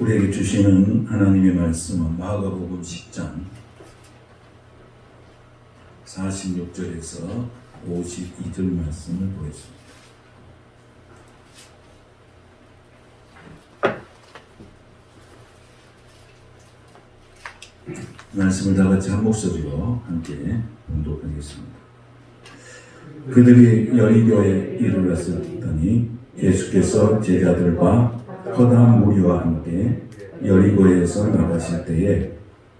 우리에게 주시는 하나님의 말씀은 마가복음 10장 46절에서 52절 말씀을 보겠습니다. 말씀을 다 같이 한 목소리로 함께 봉독하겠습니다. 그들이 여리고에 이르렀더니 예수께서 제자들과 커다란 무리와 함께 여리고에서 나가실 때에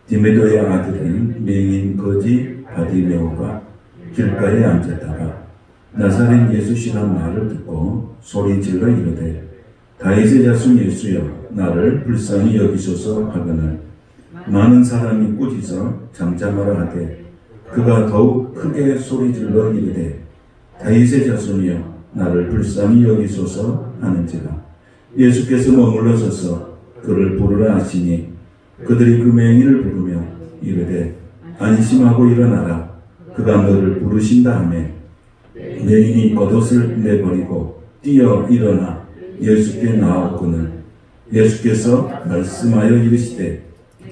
디메도의 아들인 맹인 거지 바디메오가 길가에 앉았다가 나사렛 예수시라는 말을 듣고 소리질러 이르되 다윗의 자손 예수여 나를 불쌍히 여기소서 하거늘 많은 사람이 꾸짖어 잠잠하라 하되 그가 더욱 크게 소리질러 이르되 다윗의 자손이여 나를 불쌍히 여기소서 하는지라 예수께서 머물러 서서 그를 부르라 하시니 그들이 그 맹인을 부르며 이르되 안심하고 일어나라 그가 너를 부르신다 하며 맹인이 겉옷을 내버리고 뛰어 일어나 예수께 나아오거늘 예수께서 말씀하여 이르시되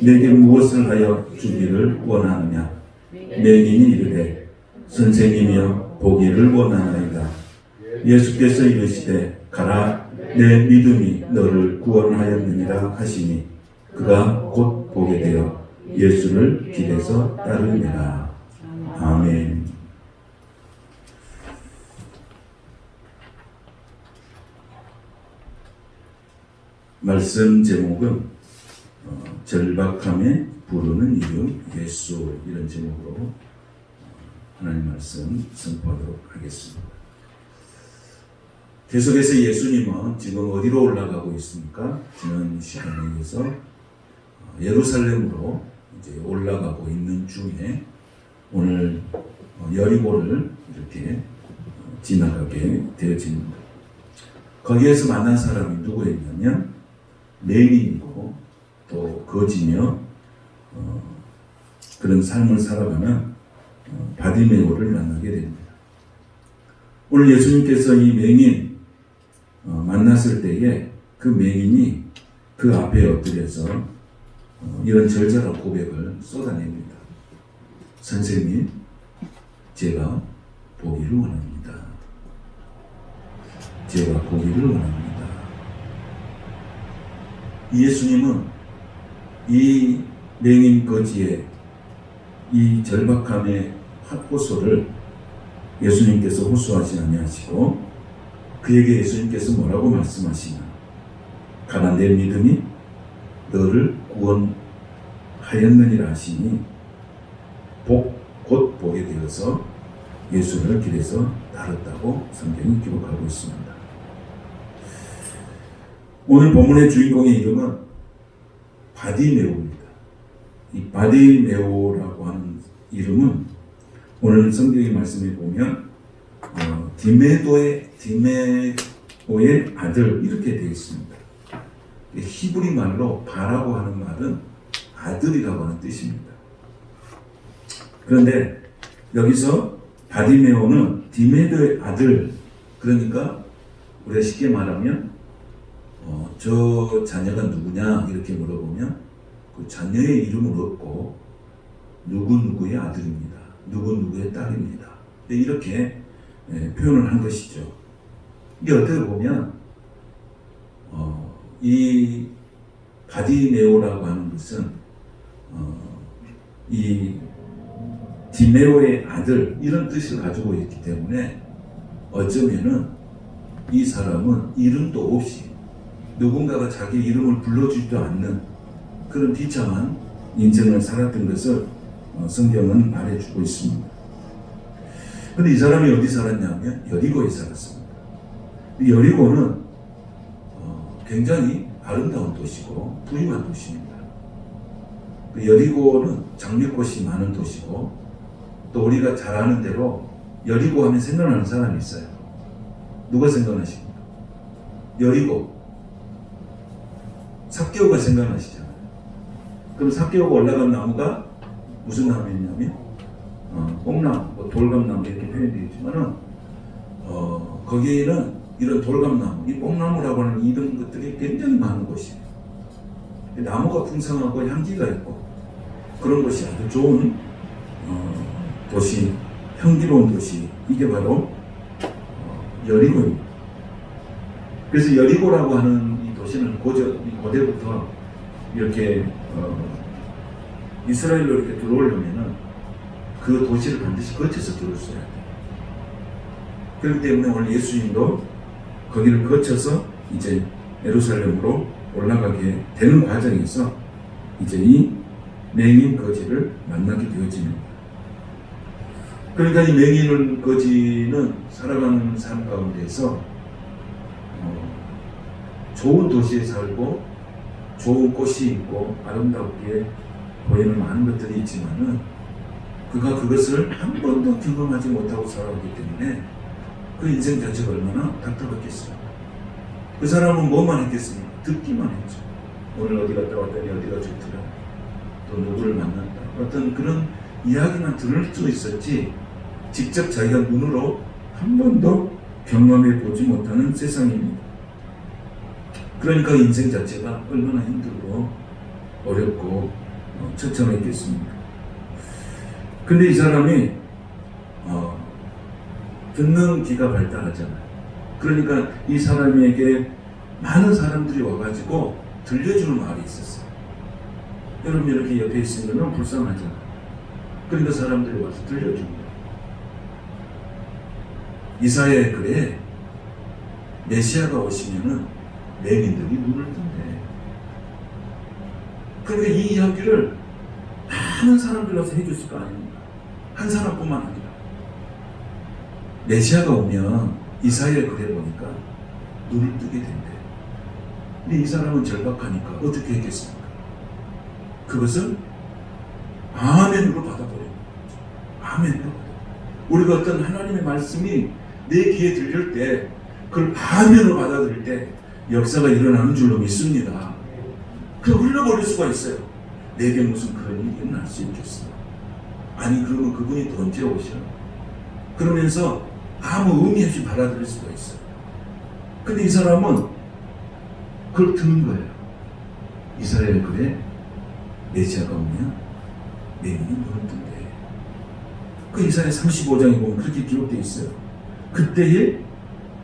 내게 무엇을 하여 주기를 원하느냐 맹인이 이르되 선생님이여 보기를 원하나이다 예수께서 이르시되 가라 내 믿음이 너를 구원하였느니라 하시니 그가 곧 보게 되어 예수를 길에서 따르니라. 아멘. 말씀 제목은 절박함에 부르는 이름 예수 이런 제목으로 하나님 말씀 선포하도록 하겠습니다. 계속해서 예수님은 지금 어디로 올라가고 있습니까? 지난 시간에 의해서 예루살렘으로 이제 올라가고 있는 중에 오늘 여리고를 이렇게 지나가게 되어집니다. 거기에서 만난 사람이 누구였냐면 맹인이고 또 거지며 그런 삶을 살아가는 바디메오를 만나게 됩니다. 오늘 예수님께서 이 맹인 만났을 때에 그 맹인이 그 앞에 엎드려서 이런 절절한 고백을 쏟아냅니다. 선생님, 제가 보기를 원합니다. 제가 보기를 원합니다. 예수님은 이 맹인 거지의 이 절박함의 호소를 예수님께서 호소하지 아니하시고 그에게 예수님께서 뭐라고 말씀하시냐 가나 내 믿음이 너를 구원하였느니라 하시니 곧 보게 되어서 예수를 길에서 따랐다고 성경이 기록하고 있습니다. 오늘 본문의 주인공의 이름은 바디메오입니다. 이 바디메오라고 하는 이름은 오늘 성경의 말씀에 보면 디메도의 아들 이렇게 되어 있습니다. 히브리 말로 바라고 하는 말은 아들이라고 하는 뜻입니다. 그런데 여기서 바디메오는 디메도의 아들, 그러니까 우리가 쉽게 말하면 저 자녀가 누구냐 이렇게 물어보면 그 자녀의 이름을 얻고 누구누구의 아들입니다. 누구누구의 딸입니다. 이렇게 표현을 한 것이죠. 이게 어떻게 보면 이 바디메오라고 하는 것은 이 디메오의 아들 이런 뜻을 가지고 있기 때문에 어쩌면은 이 사람은 이름도 없이 누군가가 자기 이름을 불러주지도 않는 그런 비참한 인생을 살았던 것을 성경은 말해주고 있습니다. 그런데 이 사람이 어디 살았냐면 여리고에 살았습니다. 여리고는 굉장히 아름다운 도시고 부유한 도시입니다. 여리고는 장미꽃이 많은 도시고 또 우리가 잘 아는 대로 여리고 하면 생각나는 사람이 있어요. 누가 생각나십니까? 여리고 삭개오가 생각나시잖아요. 그럼 삭개오가 올라간 나무가 무슨 나무였냐면 뽕나무, 돌감나무 이렇게 표현되어 있지만은 거기에는 이런 돌감나무, 이 뽕나무라고 하는 이런 것들이 굉장히 많은 곳이에요. 나무가 풍성하고 향기가 있고 그런 것이 아주 좋은 도시, 향기로운 도시, 이게 바로 여리고입니다. 그래서 여리고라고 하는 이 도시는 고대부터 이렇게 이스라엘로 이렇게 들어오려면은 그 도시를 반드시 거쳐서 들어오셔야 돼요. 그렇기 때문에 오늘 예수님도 거기를 거쳐서 이제 예루살렘으로 올라가게 되는 과정에서 이제 이 맹인 거지를 만나게 되어집니다. 그러니까 이 맹인 거지는 살아가는 삶 가운데서 좋은 도시에 살고 좋은 꽃이 있고 아름답게 보이는 많은 것들이 있지만은 그가 그것을 한 번도 경험하지 못하고 살아오기 때문에 그 인생 자체가 얼마나 답답했겠어요. 그 사람은 뭐만 했겠습니까? 듣기만 했죠. 오늘 어디 갔다 왔더니 어디가 좋더라, 또 누구를 만났다, 어떤 그런 이야기만 들을 수 있었지 직접 자기가 눈으로 한 번도 경험해 보지 못하는 세상입니다. 그러니까 인생 자체가 얼마나 힘들고 어렵고 처참했겠습니까? 근데 이 사람이 듣는 귀가 발달하잖아요. 그러니까 이 사람에게 많은 사람들이 와가지고 들려주는 말이 있었어요. 여러분 이렇게 옆에 있으면 불쌍하잖아요. 그러니까 사람들이 와서 들려줍니다. 이사야의 글에 메시아가 오시면은 맹인들이 눈을 뜬대. 그러니까 이 이야기를 많은 사람들 와서 해줬을 거 아닙니까? 한 사람뿐만 아니라 메시아가 오면 이사야의 글에 보니까 눈을 뜨게 된대. 근데 이 사람은 절박하니까 어떻게 했겠습니까? 그것을 아멘으로 받아버려요. 아멘으로 받아요. 우리가 어떤 하나님의 말씀이 내 귀에 들릴 때 그걸 아멘으로 받아들일 때 역사가 일어나는 줄로 믿습니다. 그럼 흘려버릴 수가 있어요. 내게 무슨 그런 일이 일어날 수 있겠어? 아니 그러면 그분이 또 언제 오셔? 그러면서 아무 의미 없이 받아들일 수가 있어요. 근데 이 사람은 그걸 듣는 거예요. 이스라엘 글에 메시아가 오면 맹인이 눈을 뜬대. 그 이사야 35장에 보면 그렇게 기록되어 있어요. 그때에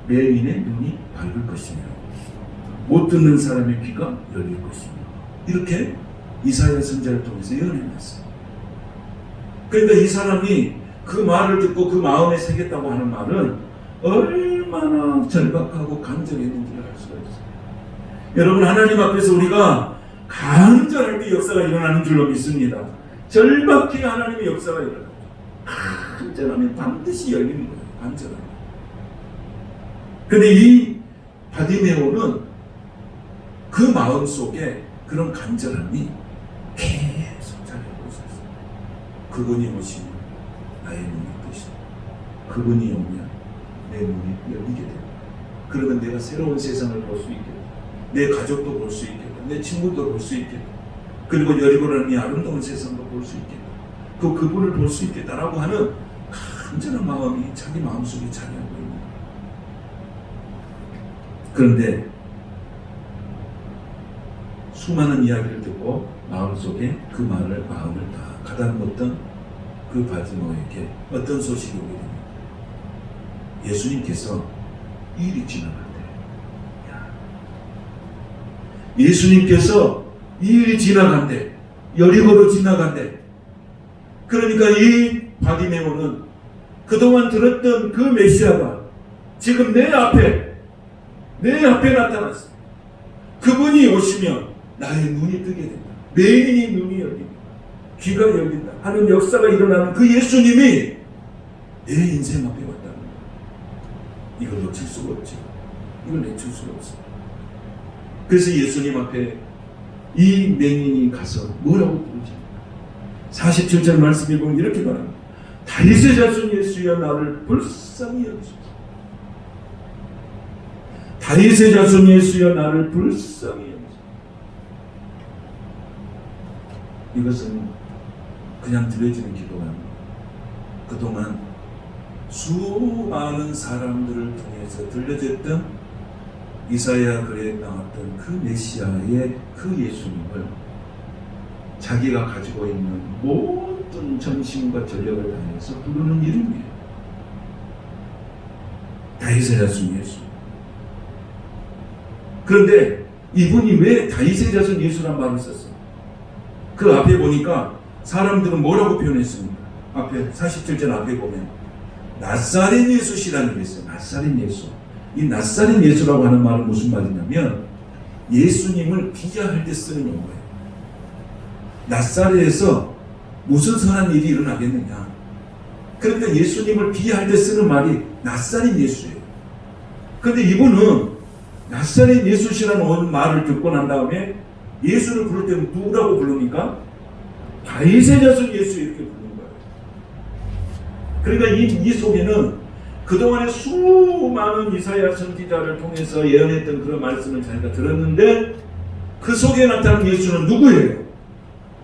맹인의 눈이 밝을 것이며 못 듣는 사람의 귀가 열릴 것이며, 이렇게 이사야 선지자를 통해서 예언해놨어요. 그러니까 이 사람이 그 말을 듣고 그 마음에 새겼다고 하는 말은 얼마나 절박하고 간절했는지를 알 수가 있어요. 여러분, 하나님 앞에서 우리가 간절할 때 역사가 일어나는 줄로 믿습니다. 절박히 하나님의 역사가 일어나요. 간절하면 반드시 열리는 거예요. 간절하면. 근데 이 바디메오는 그 마음 속에 그런 간절함이 계속 자리하고 있었어요. 그분이 오시면 나의 눈이 뜨시고, 그분이 오면 내 눈이 열리게 됩니다. 그러면 내가 새로운 세상을 볼 수 있게 됩니다. 내 가족도 볼 수 있게 됩니다. 내 친구도 볼 수 있게 됩니다. 그리고 여리고라는 이 아름다운 세상도 볼 수 있게 됩니다. 그분을 볼 수 있겠다라고 하는 간절한 마음이 자기 마음속에 자리하고 있는 거예요. 그런데 수많은 이야기를 듣고 마음속에 그 마음을 다 가다듬었던 그 바디메오에게 어떤 소식이 오게 됩니다. 예수님께서 이 일이 지나간대. 예수님께서 이 일이 지나간대. 여리고로 지나간대. 그러니까 이 바디메오는 그동안 들었던 그 메시아가 지금 내 앞에 나타났어. 그분이 오시면 나의 눈이 뜨게 된다. 맹인이 눈이 열린다. 귀가 열린다 하는 역사가 일어나는 그 예수님이 내 인생 앞에 왔다는 거야. 이걸 놓칠 수가 없지. 이걸 내칠 수가 없어. 그래서 예수님 앞에 이 맹인이 가서 뭐라고 부르지? 47절 말씀에 보면 이렇게 말합니다. 다윗의 자손 예수여 나를 불쌍히 여기소서. 다윗의 자손 예수여 나를 불쌍히 여기소서. 이것은 그냥 들려지는 기도가 아닙니다. 그동안 수많은 사람들을 통해서 들려졌던 이사야 글에 나왔던 그 메시아의 그 예수님을 자기가 가지고 있는 모든 정신과 전력을 다해서 부르는 이름이에요. 다윗의 자손 예수. 그런데 이분이 왜 다윗의 자손 예수란 말을 썼어요? 그 앞에 보니까 사람들은 뭐라고 표현했습니까? 앞에 47절 앞에 보면 나사렛 예수시라는 게 있어요. 나사렛 예수. 이 나사렛 예수라고 하는 말은 무슨 말이냐면 예수님을 비하할 때 쓰는 용어예요. 나사렛에서 무슨 선한 일이 일어나겠느냐. 그러니까 예수님을 비하할 때 쓰는 말이 나사렛 예수예요. 그런데 이분은 나사렛 예수시라는 말을 듣고 난 다음에 예수를 부를 때는 누구라고 부르니까 다윗의 자손 예수 이렇게 부르는 거예요. 그러니까 이 속에는 그동안에 수많은 이사야 선지자를 통해서 예언했던 그런 말씀을 자기가 들었는데 그 속에 나타난 예수는 누구예요?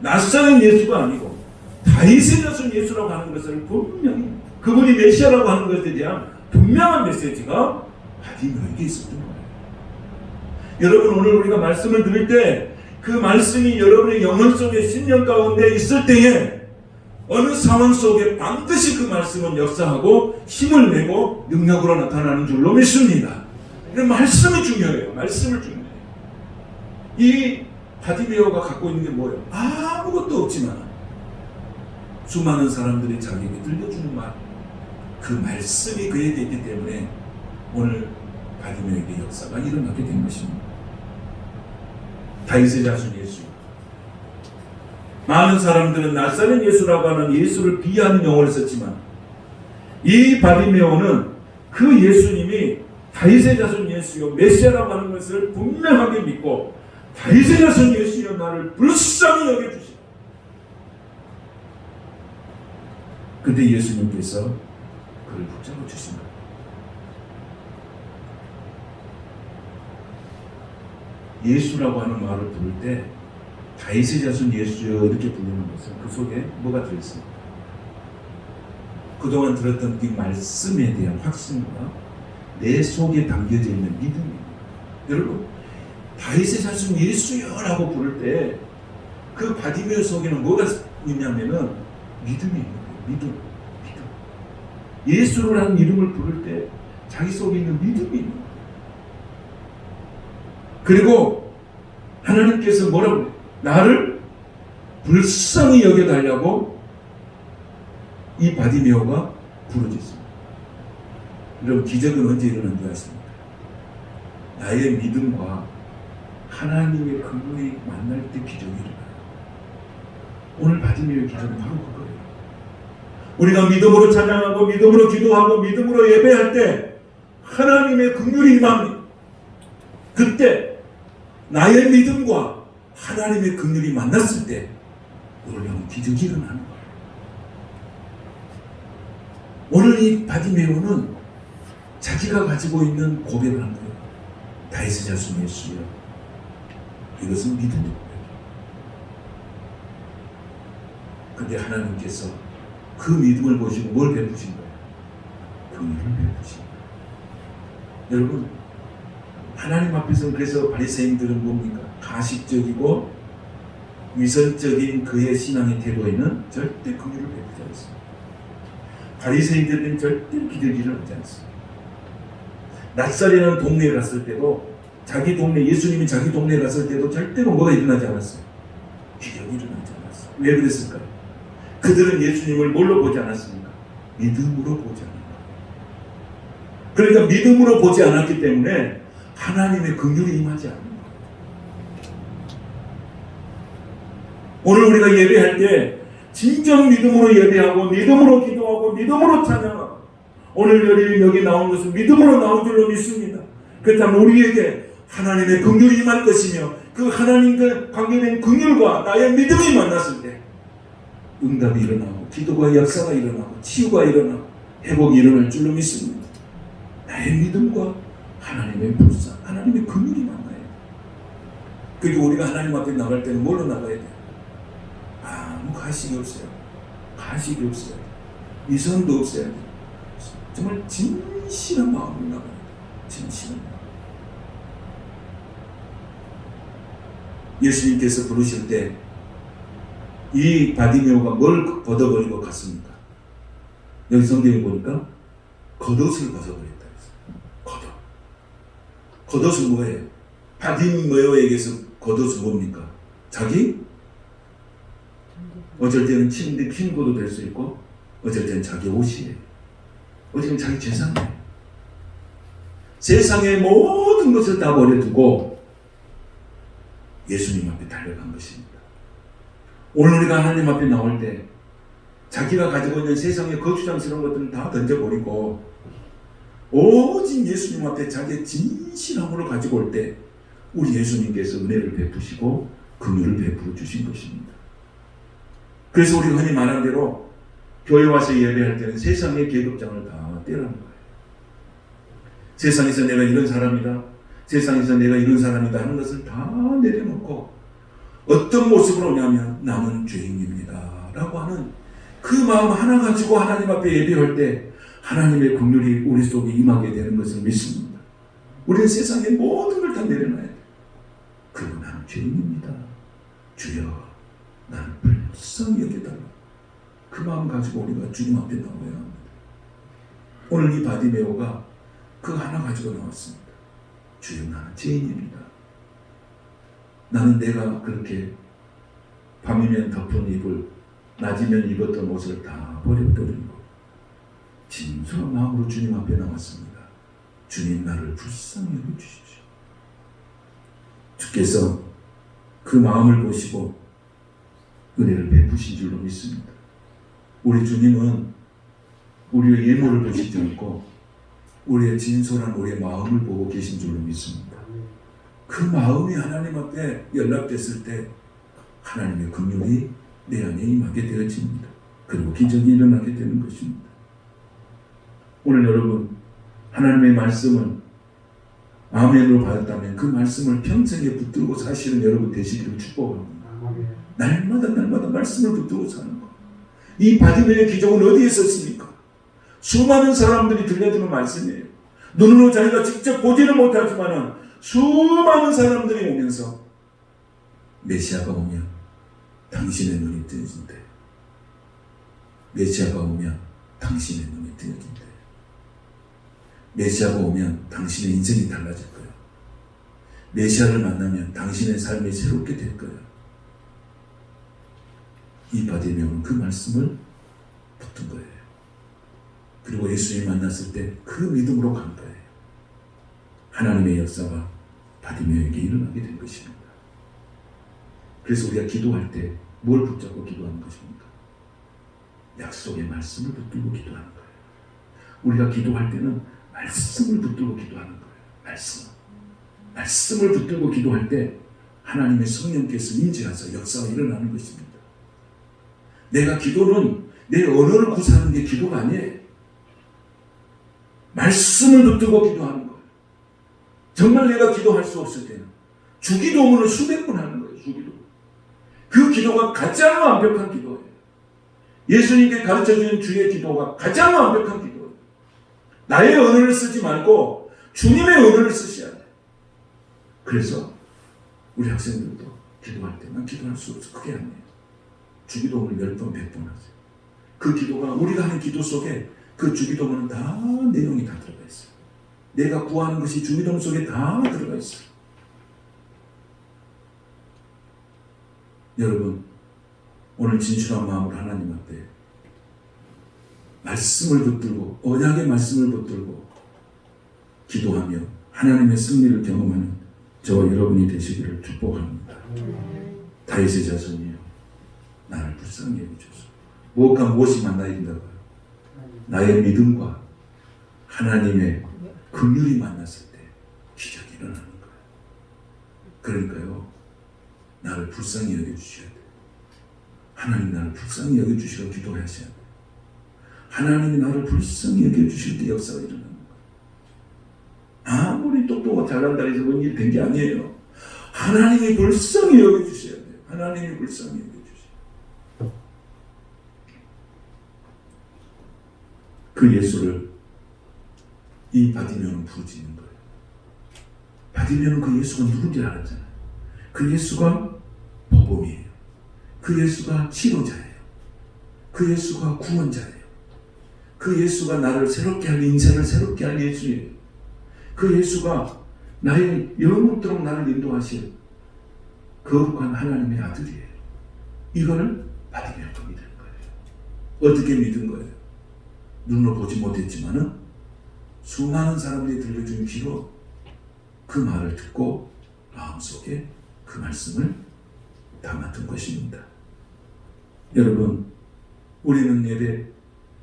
나사렛 예수가 아니고 다윗의 자손 예수라고 하는 것을 분명히 그분이 메시아라고 하는 것에 대한 분명한 메시지가 바디메오에게 있었던 거예요. 여러분 오늘 우리가 말씀을 들을 때 그 말씀이 여러분의 영혼 속에 신령 가운데 있을 때에 어느 상황 속에 반드시 그 말씀은 역사하고 힘을 내고 능력으로 나타나는 줄로 믿습니다. 이런 말씀이 중요해요. 말씀을 중요해요. 이 바디메오가 갖고 있는 게 뭐예요? 아무것도 없지만 수많은 사람들이 자기에게 들려주는 말, 그 말씀이 그에게 있기 때문에 오늘 바디메오에게 역사가 일어나게 된 것입니다. 다윗의 자손 예수. 많은 사람들은 나사렛 예수라고 하는 예수를 비하하는 용어를 썼지만 이 바디메오는 그 예수님이 다윗의 자손 예수요 메시아라고 하는 것을 분명하게 믿고 다윗의 자손 예수여 나를 불쌍히 여겨주시오. 그때 예수님께서 그를 붙잡아 주신다. 예수라고 하는 말을 부를 때 다윗의 자손 예수여 이렇게 부르는 것은 그 속에 뭐가 들어있어요? 그동안 들었던 이 말씀에 대한 확신과 내 속에 담겨져 있는 믿음입니다. 여러분 다윗의 자손 예수여라고 부를 때 그 바디메오 속에는 뭐가 있냐면은 믿음이 있는 거예요. 믿음. 예수라는 이름을 부를 때 자기 속에 있는 믿음이 있는 거예요. 그리고 하나님께서 뭐라고 해요? 나를 불쌍히 여겨달라고 이 바디메오가 부르짖습니다. 여러분 기적은 언제 일어난 줄 아십니까? 나의 믿음과 하나님의 긍휼이 만날 때 기적이 일어나요. 오늘 바디메오의 기적은 바로 그거예요. 우리가 믿음으로 찬양하고 믿음으로 기도하고 믿음으로 예배할 때 하나님의 긍휼이 임합니다. 그때 나의 믿음과 하나님의 긍휼이 만났을 때 놀라운 기적이 일어나는 거예요. 오늘 이 바디메오는 자기가 가지고 있는 고백을 한 거예요. 다윗의 자손 예수여. 이것은 믿음의 고백이에요. 근데 하나님께서 그 믿음을 보시고 뭘 베푸신 거예요? 긍휼을 베푸신 거예요. 여러분 하나님 앞에서 그래서 바리새인들은 뭡니까? 가식적이고 위선적인 그의 신앙의 태도에는 절대 긍휼을 베푸지 않습니다. 바리새인들은 절대 기적을 하지 않습니다. 낫사렛이라는 동네에 갔을 때도 자기 동네 예수님이 자기 동네에 갔을 때도 절대로 뭐가 일어나지 않았어요. 기적이 일어나지 않았어요. 왜 그랬을까요? 그들은 예수님을 뭘로 보지 않았습니까? 믿음으로 보지 않았다. 그러니까 믿음으로 보지 않았기 때문에 하나님의 긍휼이 임하지 않는 거예요. 오늘 우리가 예배할 때 진정 믿음으로 예배하고 믿음으로 기도하고 믿음으로 찬양하고 오늘 여기 나온 것은 믿음으로 나온 줄로 믿습니다. 그렇다면 우리에게 하나님의 긍휼이 임할 것이며 그 하나님과 관계된 긍휼과 나의 믿음이 만났을 때 응답이 일어나고 기도가 역사가 일어나고 치유가 일어나고 회복이 일어날 줄로 믿습니다. 나의 믿음과 하나님의 불쌍, 하나님의 긍휼이 만나요. 그리고 우리가 하나님 앞에 나갈 때는 뭘로 나가야 돼요? 아무 가식이 없어요. 가식이 없어요. 위선도 없어야 돼요. 정말 진실한 마음으로 나가야 돼요. 진실한 마음. 예수님께서 부르실 때 이 바디메오가 뭘 걷어버리고 갔습니까? 여기 성경에 보니까 겉옷을 벗어버렸다. 겉옷. 겉옷은 뭐예요? 바디메오에게서 겉옷은 뭡니까? 자기? 어쩔 때는 친구도 될 수 있고 어쩔 때는 자기 옷이에요. 어쩔 때는 자기 재산이에요. 세상의 모든 것을 다 버려두고 예수님 앞에 달려간 것입니다. 오늘 우리가 하나님 앞에 나올 때 자기가 가지고 있는 세상의 거추장스러운 것들은 다 던져버리고 오직 예수님 앞에 자기의 진실함으로 가지고 올 때 우리 예수님께서 은혜를 베푸시고 긍휼을 베풀어 주신 것입니다. 그래서 우리가 흔히 말한 대로 교회 와서 예배할 때는 세상의 계급장을 다 떼라는 거예요. 세상에서 내가 이런 사람이다, 세상에서 내가 이런 사람이다 하는 것을 다 내려놓고 어떤 모습으로 오냐면 나는 죄인입니다 라고 하는 그 마음 하나 가지고 하나님 앞에 예배할 때 하나님의 긍휼이 우리 속에 임하게 되는 것을 믿습니다. 우리는 세상의 모든 걸 다 내려놔야 돼요. 그리고 나는 죄인입니다. 주여 나는 불쌍히 여겨달라. 그 마음 가지고 우리가 주님 앞에 나와야 합니다. 오늘 이 바디메오가 그 하나 가지고 나왔습니다. 주여 나는 죄인입니다. 나는 내가 그렇게 밤이면 덮은 이불, 낮이면 입었던 옷을 다 버려버리고 진솔한 마음으로 주님 앞에 나왔습니다. 주님 나를 불쌍히 여겨주십시오. 주께서 그 마음을 보시고 은혜를 베푸신 줄로 믿습니다. 우리 주님은 우리의 예물을 보시지 않고 우리의 진솔한 우리의 마음을 보고 계신 줄로 믿습니다. 그 마음이 하나님 앞에 연락됐을 때 하나님의 긍휼이 내 안에 임하게 되어집니다. 그리고 기적이 일어나게 되는 것입니다. 오늘 여러분 하나님의 말씀을 아멘으로 받았다면 그 말씀을 평생에 붙들고 사시는 여러분 되시기를 축복합니다. 날마다 말씀을 붙들고 사는 것. 이 바디메오의 기적은 어디에 있었습니까? 수많은 사람들이 들려주는 말씀이에요. 눈으로 자기가 직접 보지는 못하지만 수많은 사람들이 오면서 메시아가 오면 당신의 눈이 뜨여진대. 메시아가 오면 당신의 눈이 뜨여진대. 메시아가 오면 당신의 인생이 달라질 거야. 메시아를 만나면 당신의 삶이 새롭게 될 거야. 이 바디메오는 그 말씀을 붙은 거예요. 그리고 예수님 만났을 때 그 믿음으로 간 거예요. 하나님의 역사가 바디메오에게 일어나게 된 것입니다. 그래서 우리가 기도할 때 뭘 붙잡고 기도하는 것입니까? 약속의 말씀을 붙들고 기도하는 거예요. 우리가 기도할 때는 말씀을 붙들고 기도하는 거예요. 말씀을 붙들고 기도할 때 하나님의 성령께서 임재하사 역사가 일어나는 것입니다. 내가 기도는 내 언어를 구사하는 게 기도가 아니에요. 말씀을 붙들고 기도하는 거예요. 정말 내가 기도할 수 없을 때는 주기도문을 수백 번 하는 거예요. 주기도문. 그 기도가 가장 완벽한 기도예요. 예수님께 가르쳐주는 주의 기도가 가장 완벽한 기도예요. 나의 언어를 쓰지 말고 주님의 언어를 쓰셔야 돼요. 그래서 우리 학생들도 기도할 때만 기도할 수 없어. 그게 아니에요. 주기도문을 10번, 100번 하세요. 그 기도가 우리가 하는 기도 속에 그 주기도문은 다 내용이 다 들어가 있어요. 내가 구하는 것이 주기도문 속에 다 들어가 있어요. 여러분 오늘 진실한 마음으로 하나님 앞에 말씀을 붙들고 언약의 말씀을 붙들고 기도하며 하나님의 승리를 경험하는 저와 여러분이 되시기를 축복합니다. 다윗의 자손이여 나를 불쌍히 여기소서. 무엇과 무엇이 만나야 된다고요? 나의 믿음과 하나님의 긍휼이 만났을 때 기적이 일어나는 거예요. 그러니까요 나를 불쌍히 여겨주셔야 돼요. 하나님 나를 불쌍히 여겨주시라고 기도하셔야 돼요. 하나님이 나를 불쌍히 여겨주실 때 역사가 일어나는 거예요. 아무리 똑똑하고 잘난다 해서 뭔 일이 된 게 아니에요. 하나님이 불쌍히 여겨주셔야 돼요. 하나님이 불쌍히 여겨주셔야 돼요. 그 예수를 이 바디메오는 부르짖는 거예요. 바디메오는 그 예수가 누군지 알았잖아요. 그 예수가 복음이에요. 그 예수가 치료자예요. 그 예수가 구원자예요. 그 예수가 나를 새롭게 할, 인생을 새롭게 할 예수예요. 그 예수가 나의 영원토록 나를 인도하실 거룩한 하나님의 아들이에요. 이거를 바디메오가 믿은 거예요. 어떻게 믿은 거예요? 눈으로 보지 못했지만은 수많은 사람들이 들려준 귀로 그 말을 듣고 마음속에 그 말씀을 담았던 것입니다. 여러분, 우리는 예배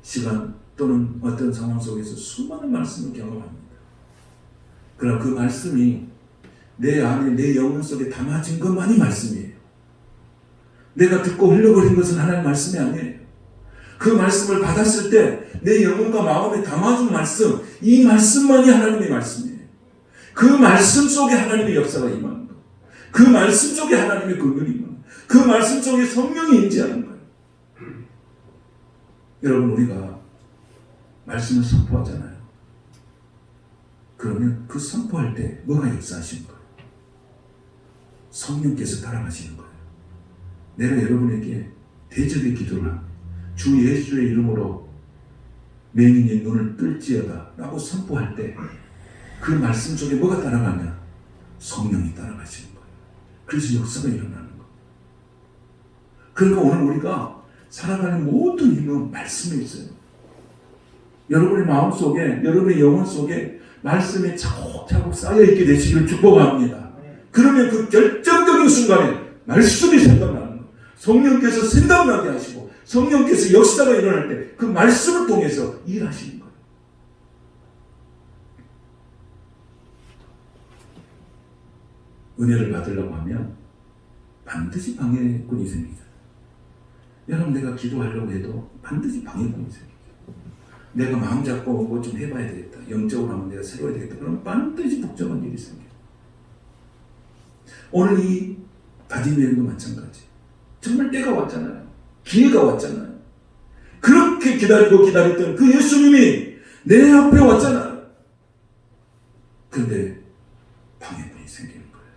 시간 또는 어떤 상황 속에서 수많은 말씀을 경험합니다. 그러나 그 말씀이 내 안에, 내 영혼 속에 담아진 것만이 말씀이에요. 내가 듣고 흘려버린 것은 하나님의 말씀이 아니에요. 그 말씀을 받았을 때 내 영혼과 마음에 담아준 말씀, 이 말씀만이 하나님의 말씀이에요. 그 말씀 속에 하나님의 역사가 임하는 거예요. 그 말씀 속에 하나님의 긍휼이 임하는 거예요. 그 말씀 속에 성령이 임재하는 거예요. 여러분, 우리가 말씀을 선포하잖아요. 그러면 그 선포할 때 뭐가 역사하시는 거예요? 성령께서 따라가시는 거예요. 내가 여러분에게 대적의 기도를 합니다. 주 예수의 이름으로 맹인의 눈을 뜰지어다 라고 선포할 때 그 말씀 속에 뭐가 따라가냐? 성령이 따라가시는 거예요. 그래서 역사가 일어나는 거예요. 그러니까 오늘 우리가 살아가는 모든 힘은 말씀에 있어요. 여러분의 마음속에, 여러분의 영혼 속에 말씀이 차곡차곡 쌓여있게 되시기를 축복합니다. 그러면 그 결정적인 순간에 말씀이 생각나는 거예요. 성령께서 생각나게 하시고 성령께서 역사가 일어날 때 그 말씀을 통해서 일하시는 거예요. 은혜를 받으려고 하면 반드시 방해꾼이 생기죠. 여러분, 내가 기도하려고 해도 반드시 방해꾼이 생기죠. 내가 마음 잡고 뭐 좀 해봐야 되겠다. 영적으로 하면 내가 새로워야 되겠다. 그러면 반드시 복잡한 일이 생겨요. 오늘 이 바디메오도 마찬가지. 정말 때가 왔잖아요. 기회가 왔잖아요. 그렇게 기다리고 기다렸던 그 예수님이 내 앞에 왔잖아요. 그런데 방해꾼이 생기는 거예요.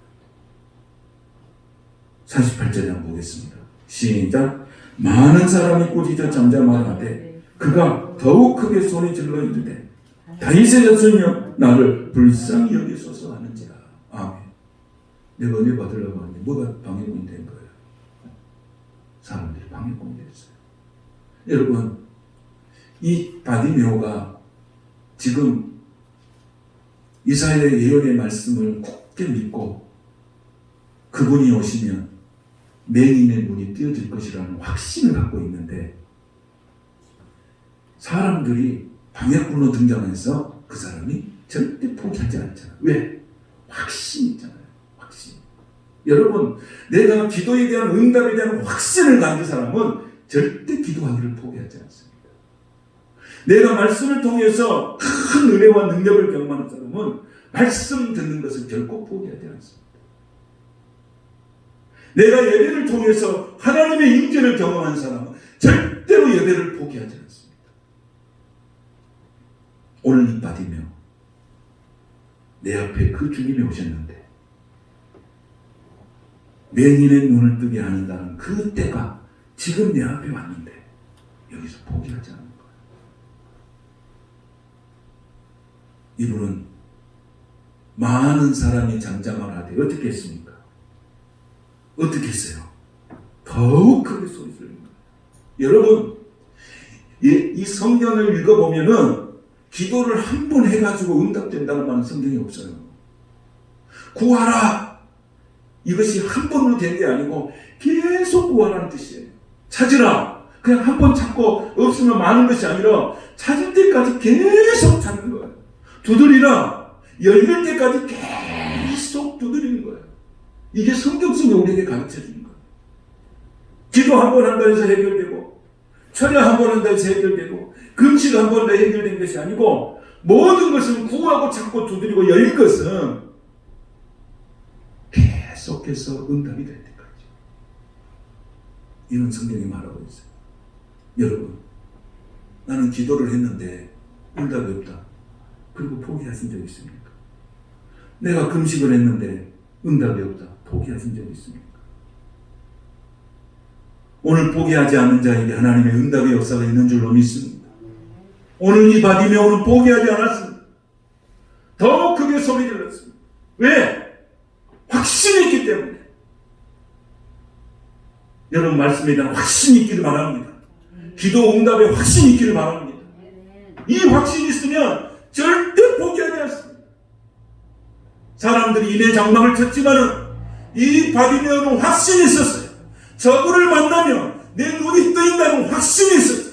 48절에 한번 보겠습니다. 시작. 많은 사람이 꾸짖어 잠잠하되 그가 더욱 크게 소리 질러 이르되 다윗의 자손이여 나를 불쌍히 여기소서 하는지라. 아멘. 내가 은혜 받으려고 하는데 뭐가 방해꾼이 된 거예요? 사람들이 방해꾼이 됐어요. 여러분, 이 바디메오가 지금 이사야의 예언의 말씀을 굳게 믿고 그분이 오시면 맹인의 눈이 띄어질 것이라는 확신을 갖고 있는데 사람들이 방해꾼으로 등장해서 그 사람이 절대 포기하지 않잖아요. 왜? 확신이 있잖아요. 확신. 여러분, 내가 기도에 대한 응답에 대한 확신을 가진 사람은 절대 기도하기를 포기하지 않습니다. 내가 말씀을 통해서 큰 은혜와 능력을 경험하는 사람은 말씀 듣는 것을 결코 포기하지 않습니다. 내가 예배를 통해서 하나님의 임재를 경험한 사람은 절대로 예배를 포기하지 않습니다. 오늘 이 바디메오, 내 앞에 그 주님이 오셨는데 맹인의 눈을 뜨게 하는다는 그 때가 지금 내 앞에 왔는데 여기서 포기하지 않는 거예요. 이분은 많은 사람이 잠잠을 하되 어떻게 했습니까? 어떻게 했어요? 더욱 크게 소리 지르는 거예요. 여러분, 이 성경을 읽어보면은 기도를 한 번 해가지고 응답된다는 말은 성경에 없어요. 구하라! 이것이 한 번으로 된 게 아니고 계속 구하라는 뜻이에요. 찾으라! 그냥 한 번 찾고 없으면 마는 것이 아니라 찾을 때까지 계속 찾는 거예요. 두드리라! 열릴 때까지 계속 두드리는 거예요. 이게 성경 속에 우리에게 가르쳐 주는 거예요. 기도 한 번 한다 해서 해결되고 철야 한 번 한다 해서 해결되고 금식 한 번 더 해결된 것이 아니고 모든 것은 구하고 찾고 두드리고 열릴 것은 계속해서 응답이 될 때까지. 이런 성경이 말하고 있어요. 여러분, 나는 기도를 했는데 응답이 없다. 그리고 포기하신 적 있습니까? 내가 금식을 했는데 응답이 없다. 포기하신 적 있습니까? 오늘 포기하지 않는 자에게 하나님의 응답의 역사가 있는 줄로 믿습니다. 오늘 이 바디메오는 포기하지 않았습니다. 더 크게 소리 질렀습니다. 왜? 확신이 있기 때문에. 여러분 말씀에 대한 확신이 있기를 바랍니다. 기도 응답에 확신이 있기를 바랍니다. 이 확신이 있으면 절대 포기하지 않습니다. 사람들이 인해 장막을 쳤지만은 이 바디메오는 확신이 있었어요. 저분을 만나면 내 눈이 뜨인다는 확신이 있었어요.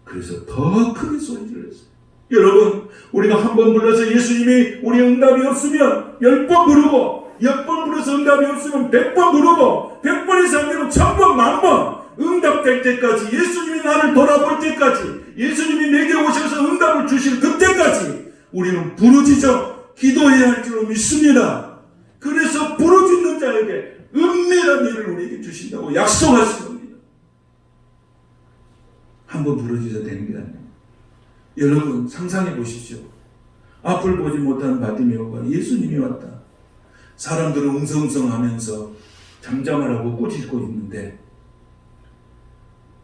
그래서 더 크게 소리 질렀어요. 여러분, 우리가 한 번 불러서 예수님이 우리 응답이 없으면 10번 부르고, 10번 불러서 응답이 없으면 100번 부르고, 100번 이상 되면 1000번, 만번 응답될 때까지, 예수님이 나를 돌아볼 때까지, 예수님이 내게 오셔서 응답을 주실 그때까지 우리는 부르짖어 기도해야 할 줄로 믿습니다. 그래서 부르짖는 자에게 은밀한 일을 우리에게 주신다고 약속하신 겁니다. 한번 부르짖어 되는 게 아니에요. 여러분 상상해 보십시오. 앞을 보지 못한 바디메오가 예수님이 왔다. 사람들은 웅성웅성하면서 잠잠하라고 꾸짖고 있는데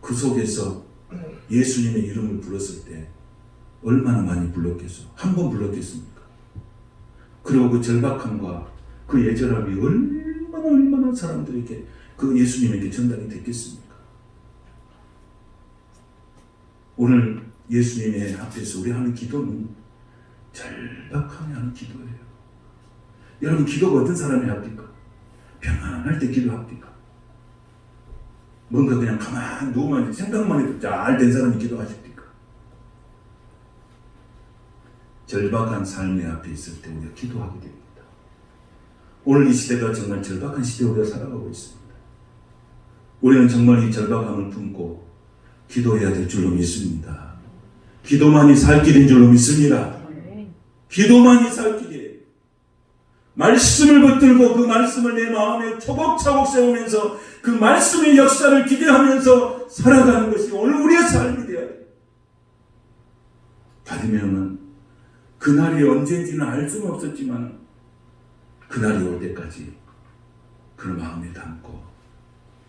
그 속에서 예수님의 이름을 불렀을 때 얼마나 많이 불렀겠어? 한 번 불렀겠습니까? 그리고 그 절박함과 그 예절함이 얼마나 사람들에게 그 예수님에게 전달이 됐겠습니까? 오늘 예수님의 앞에서 우리 하는 기도는 절박하게 하는 기도예요. 여러분 기도가 어떤 사람이 합니까? 평안할 때 기도합니까? 뭔가 그냥 가만히 누우만 생각만 해도 잘 된 사람이 기도하십니까? 절박한 삶의 앞에 있을 때 우리가 기도하게 됩니다. 오늘 이 시대가 정말 절박한 시대에 우리가 살아가고 있습니다. 우리는 정말 이 절박함을 품고 기도해야 될 줄로 믿습니다. 기도만이 살 길인 줄로 믿습니다. 기도만이 살 길이에요. 말씀을 붙들고 그 말씀을 내 마음에 초곡차곡 세우면서 그 말씀의 역사를 기대하면서 살아가는 것이 오늘 우리의 삶이 되어야 돼요. 바디메오는 그날이 언제인지는 알 수는 없었지만 그날이 올 때까지 그를 마음에 담고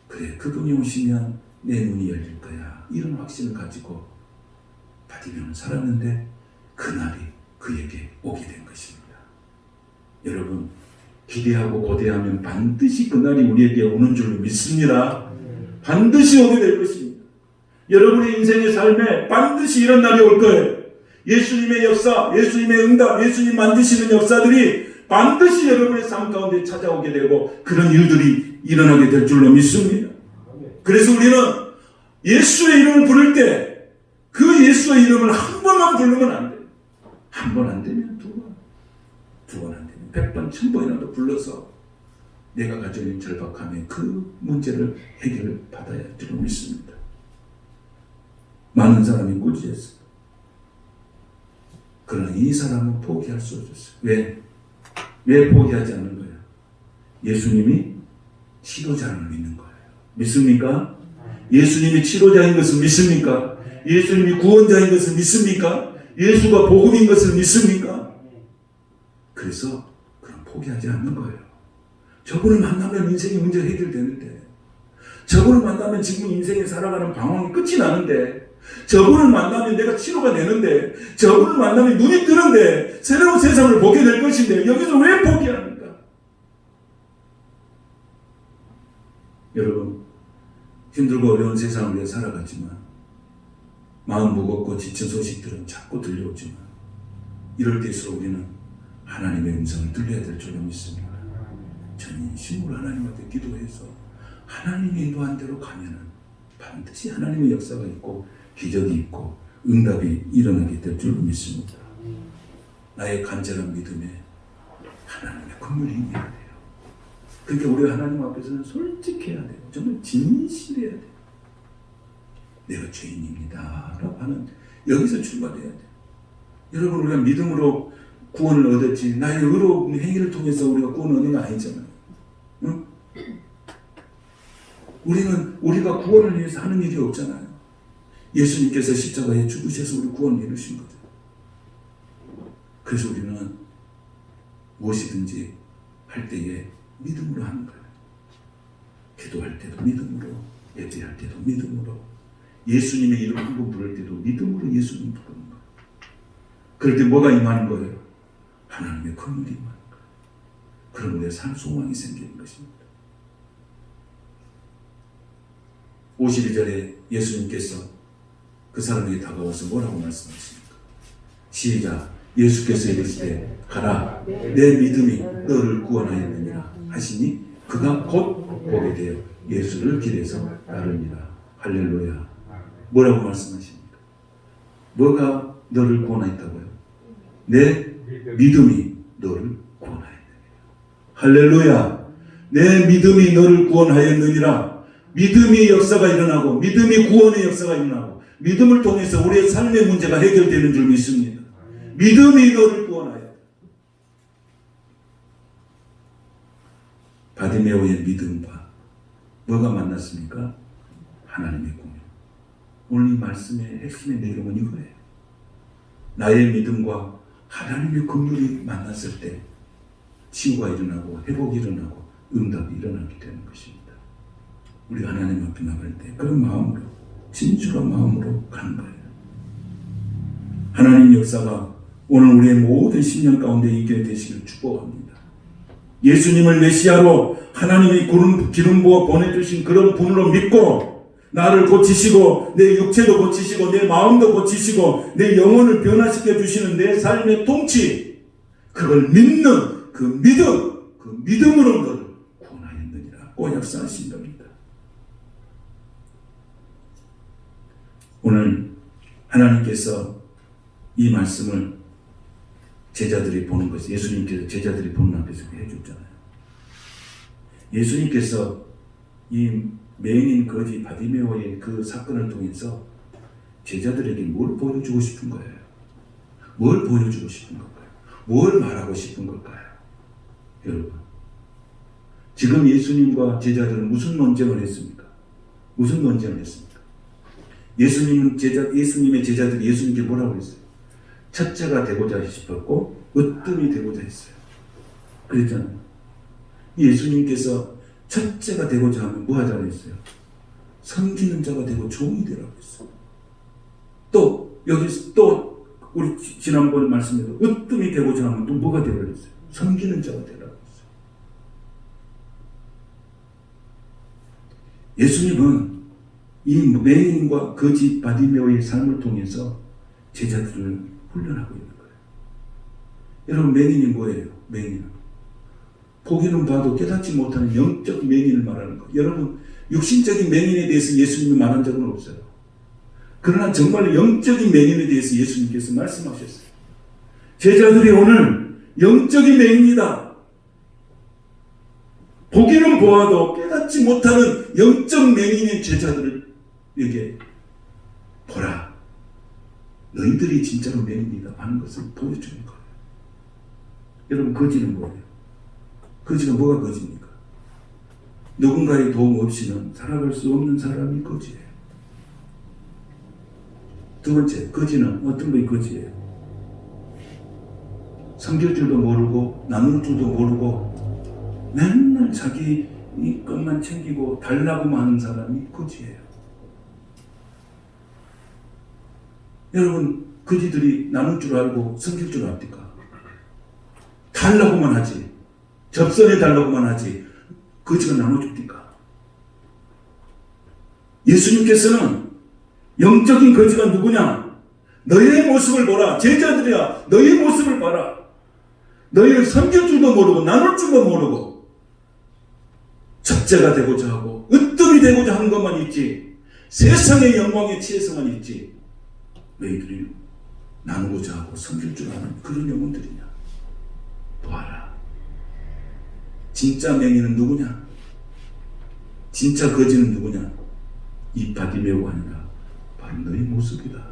그래 그분이 오시면 내 눈이 열릴 거야 이런 확신을 가지고 바디메오는 살았는데 그날이 그에게 오게 된 것입니다. 여러분 기대하고 고대하면 반드시 그날이 우리에게 오는 줄로 믿습니다. 반드시 오게 될 것입니다. 여러분의 인생의 삶에 반드시 이런 날이 올 거예요. 예수님의 역사, 예수님의 응답, 예수님 만드시는 역사들이 반드시 여러분의 삶 가운데 찾아오게 되고 그런 일들이 일어나게 될 줄로 믿습니다. 그래서 우리는 예수의 이름을 부를 때 그 예수의 이름을 한 번만 부르면 안 돼요. 한 번 안 되면 두 번, 두 번 안 되면 100번, 1000번이라도 불러서 내가 가지고 있는 절박함의 그 문제를 해결받아야 할 줄로 믿습니다. 많은 사람이 꾸짖었어요. 그러나 이 사람은 포기할 수 없었어요. 왜 포기하지 않는 거예요? 예수님이 치료자를 믿는 거예요. 믿습니까? 예수님이 치료자인 것을 믿습니까? 예수님이 구원자인 것을 믿습니까? 예수가 복음인 것을 믿습니까? 그래서 그럼 포기하지 않는 거예요. 저분을 만나면 인생의 문제가 해결되는데, 저분을 만나면 지금 인생에 살아가는 방황이 끝이 나는데, 저분을 만나면 내가 치료가 되는데, 저분을 만나면 눈이 뜨는데, 새로운 세상을 보게 될 것인데, 여기서 왜 포기합니까? 여러분, 힘들고 어려운 세상을 위해 살아가지만, 마음 무겁고 지친 소식들은 자꾸 들려오지만, 이럴 때일수록 우리는 하나님의 음성을 들려야 될 줄로 믿습니다. 전심으로 하나님한테 기도해서 하나님의 인도한 대로 가면은 반드시 하나님의 역사가 있고 기적이 있고 응답이 일어나게 될 줄로 믿습니다. 나의 간절한 믿음에 하나님의 긍휼이 임해야 돼요. 그러니까 우리가 하나님 앞에서는 솔직해야 돼요. 정말 진실해야 돼요. 내가 죄인입니다 라고 하는 여기서 출발해야 돼요. 여러분 우리가 믿음으로 구원을 얻었지 나의 의로운 행위를 통해서 우리가 구원을 얻는 거 아니잖아요. 응? 우리가 구원을 위해서 하는 일이 없잖아요. 예수님께서 십자가에 죽으셔서 우리 구원을 이루신 거죠. 그래서 우리는 무엇이든지 할 때에 믿음으로 하는 거예요. 기도할 때도 믿음으로, 예배할 때도 믿음으로, 예수님의 이름 한번 부를 때도 믿음으로 예수님 부르는 거예요. 그럴 때 뭐가 임하는 거예요? 하나님의 긍휼이 임하는 거예요. 그럼 내 산 소망이 생기는 것입니다. 52절에 예수님께서 그 사람에게 다가와서 뭐라고 말씀하십니까? 시작. 예수께서 이르시되 가라, 내 믿음이 너를 구원하였느니라 하시니 그가 곧 보게 되어 예수를 길에서 따르니라. 할렐루야. 뭐라고 말씀하십니까? 뭐가 너를 구원하였다고요? 내 믿음이 너를 구원하였느니라. 할렐루야. 내 믿음이 너를 구원하였느니라. 믿음의 역사가 일어나고, 믿음이 구원의 역사가 일어나고, 믿음을 통해서 우리의 삶의 문제가 해결되는 줄 믿습니다. 믿음이 너를 구원하여. 바디메오의 믿음과 뭐가 만났습니까? 하나님의 공유. 오늘 이 말씀의 핵심의 내용은 이거예요. 나의 믿음과 하나님의 긍휼이 만났을 때 치유가 일어나고 회복이 일어나고 응답이 일어나게 되는 것입니다. 우리 하나님 앞에 나갈 때 그런 마음으로, 진실한 마음으로 가는 거예요. 하나님 역사가 오늘 우리의 모든 신령 가운데 있게 되시길 축복합니다. 예수님을 메시아로 하나님이 기름 부어 보내주신 그런 분으로 믿고 나를 고치시고 내 육체도 고치시고 내 마음도 고치시고 내 영혼을 변화시켜 주시는 내 삶의 통치, 그걸 믿는 그 믿음으로 너를 구원하였느니라 고 역사하신 겁니다. 오늘 하나님께서 이 말씀을 제자들이 보는 것이, 예수님께서 제자들이 보는 앞에서 해줬잖아요. 예수님께서 이 맹인 거지 바디메오의 그 사건을 통해서 제자들에게 뭘 보여주고 싶은 거예요? 뭘 보여주고 싶은 걸까요? 뭘 말하고 싶은 걸까요? 여러분, 지금 예수님과 제자들은 무슨 논쟁을 했습니까? 무슨 논쟁을 했습니까? 예수님의 제자들이 예수님께 뭐라고 했어요? 첫째가 되고자 싶었고 으뜸이 되고자 했어요. 그랬잖아요. 예수님께서 첫째가 되고자 하면 뭐 하자고 했어요? 섬기는 자가 되고 종이 되라고 했어요. 또 여기서 또 우리 지난번에 말씀에도 으뜸이 되고자 하면 또 뭐가 되라고 했어요? 섬기는 자가 되라고 했어요. 예수님은 이 맹인과 거지 바디메오의 삶을 통해서 제자들을 훈련하고 있는 거예요. 여러분, 맹인이 뭐예요? 맹인은 보기는 봐도 깨닫지 못하는 영적 맹인을 말하는 거예요. 여러분, 육신적인 맹인에 대해서 예수님이 말한 적은 없어요. 그러나 정말 영적인 맹인에 대해서 예수님께서 말씀하셨어요. 제자들이 오늘 영적인 맹인이다. 보기는 보아도 깨닫지 못하는 영적 맹인의 제자들에게 보라. 너희들이 진짜로 맹인이다 하는 것을 보여주는 거예요. 여러분, 거지는 뭐예요? 거지가 뭐가 거지입니까? 누군가의 도움 없이는 살아갈 수 없는 사람이 거지예요. 두 번째, 거지는 어떤 분이 거지예요? 섬길 줄도 모르고 나눌 줄도 모르고 맨날 자기 이 것만 챙기고 달라고만 하는 사람이 거지예요. 여러분, 거지들이 나눌 줄 알고 섬길 줄 압니까? 달라고만 하지. 접선해 달라고만 하지. 거지가 나눠줍니까? 예수님께서는 영적인 거지가 누구냐? 너희의 모습을 보라. 제자들이야, 너희의 모습을 봐라. 너희는 섬길 줄도 모르고 나눌 줄도 모르고 적재가 되고자 하고 으뜸이 되고자 하는 것만 있지, 세상의 영광에 취해서만 있지, 너희들이 나누고자 하고 섬길 줄 아는 그런 영혼들이냐? 보아라. 진짜 맹인은 누구냐? 진짜 거지는 누구냐? 이 바디메오가 아니라 바로 너희 모습이다.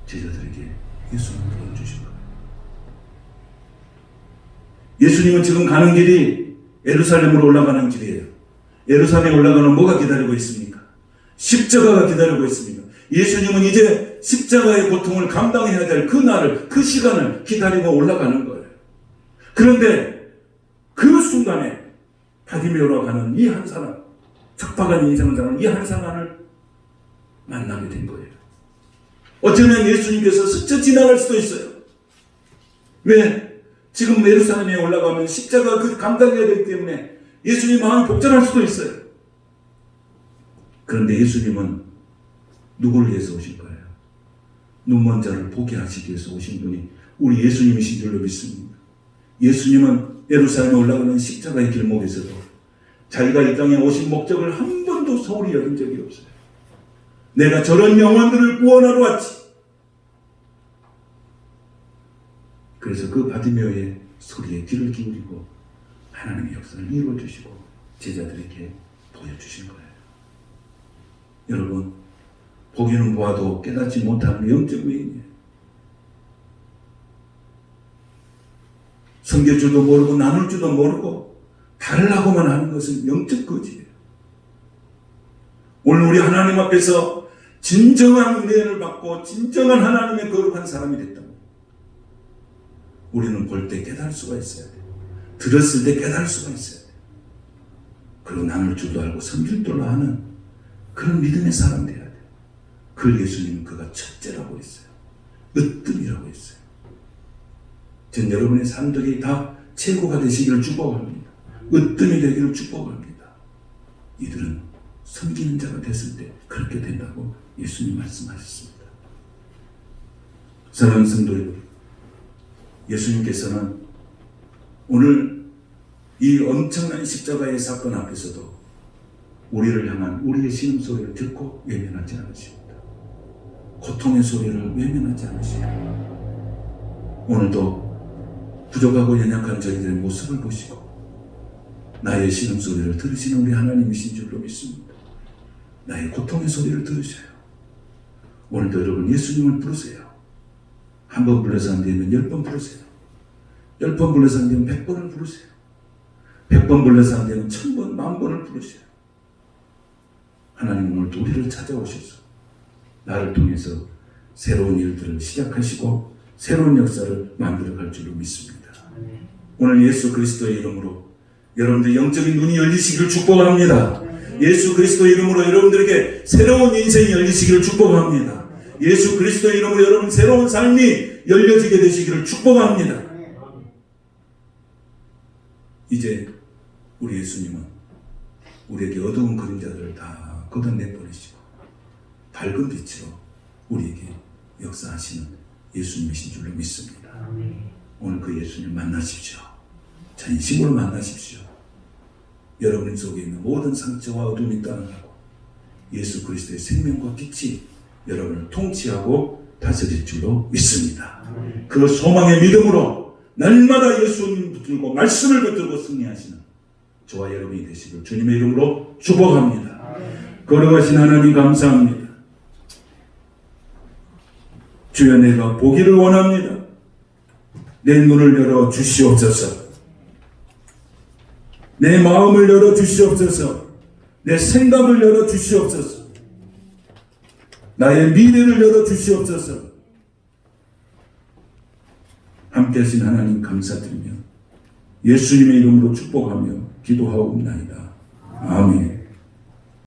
제자들에게 예수님을 보여주신 거예요. 예수님은 지금 가는 길이 예루살렘으로 올라가는 길이에요. 예루살렘에 올라가는 뭐가 기다리고 있습니까? 십자가가 기다리고 있습니다. 예수님은 이제 십자가의 고통을 감당해야 될 그 날을, 그 시간을 기다리고 올라가는 거예요. 그런데 그 순간에 바디메오라고 하는 이 한 사람, 척박한 인생을 사는 이 한 사람을 만나게 된 거예요. 어쩌면 예수님께서 스쳐 지나갈 수도 있어요. 왜? 지금 예루살렘에 올라가면 십자가 그 감당해야 되기 때문에 예수님 마음이 복잡할 수도 있어요. 그런데 예수님은 누구를 위해서 오신 거예요? 눈먼 자를 보게 하시기 위해서 오신 분이 우리 예수님이신 줄로 믿습니다. 예수님은 예루살렘에 올라가는 십자가의 길목에서도 자기가 이 땅에 오신 목적을 한 번도 소홀히 여긴 적이 없어요. 내가 저런 영혼들을 구원하러 왔지. 그래서 그 바디메오의 소리에 귀를 기울이고 하나님의 역사를 이루어주시고 제자들에게 보여주신 거예요. 여러분, 보기는 보아도 깨닫지 못하는 영적 외인이에요. 섬길 줄도 모르고 나눌 줄도 모르고 달라고만 하는 것은 영적 거지예요. 오늘 우리 하나님 앞에서 진정한 은혜를 받고 진정한 하나님의 거룩한 사람이 됐다고 우리는 볼 때 깨달을 수가 있어야 돼요. 들었을 때 깨달을 수가 있어야 돼요. 그리고 나눌 줄도 알고 섬길 줄도 아는 그런 믿음의 사람 돼야 돼요. 그걸 예수님은 그가 첫째라고 했어요. 으뜸이라고 했어요. 전 여러분의 삶들이 다 최고가 되시기를 축복합니다. 으뜸이 되기를 축복합니다. 이들은 섬기는 자가 됐을 때 그렇게 된다고 예수님 말씀하셨습니다. 사랑하는 성도 여러분, 예수님께서는 오늘 이 엄청난 십자가의 사건 앞에서도 우리를 향한 우리의 신음소리를 듣고 외면하지 않으십니다. 고통의 소리를 외면하지 않으십니다. 오늘도 부족하고 연약한 저희들의 모습을 보시고 나의 신음소리를 들으시는 우리 하나님이신 줄로 믿습니다. 나의 고통의 소리를 들으셔요. 오늘도 여러분 예수님을 부르세요. 한 번 불러서 안 되면 10번 부르세요. 10번 불러서 안 되면 100번을 부르세요. 100번 불러서 안 되면 1000번, 10,000번을 부르세요. 하나님 오늘도 우리를 찾아오셔서 나를 통해서 새로운 일들을 시작하시고 새로운 역사를 만들어갈 줄로 믿습니다. 오늘 예수 그리스도의 이름으로 여러분들 영적인 눈이 열리시기를 축복합니다. 예수 그리스도의 이름으로 여러분들에게 새로운 인생이 열리시기를 축복합니다. 예수 그리스도의 이름으로 여러분 새로운 삶이 열려지게 되시기를 축복합니다. 이제 우리 예수님은 우리에게 어두운 그림자들을 다 걷어내버리시고 밝은 빛으로 우리에게 역사하시는 예수님이신 줄로 믿습니다. 오늘 그 예수님 만나십시오. 전심으로 만나십시오. 여러분 속에 있는 모든 상처와 어둠이 떠나가고 예수 그리스도의 생명과 빛이 여러분을 통치하고 다스릴 줄로 믿습니다. 그 소망의 믿음으로 날마다 예수님 붙들고 말씀을 붙들고 승리하시는 저와 여러분이 되시길 주님의 이름으로 축복합니다. 거룩하신 하나님 감사합니다. 주여 내가 보기를 원합니다. 내 눈을 열어 주시옵소서. 내 마음을 열어 주시옵소서. 내 생각을 열어 주시옵소서. 나의 미래를 열어 주시옵소서. 함께 하신 하나님 감사드리며 예수님의 이름으로 축복하며 기도하옵나이다. 아멘.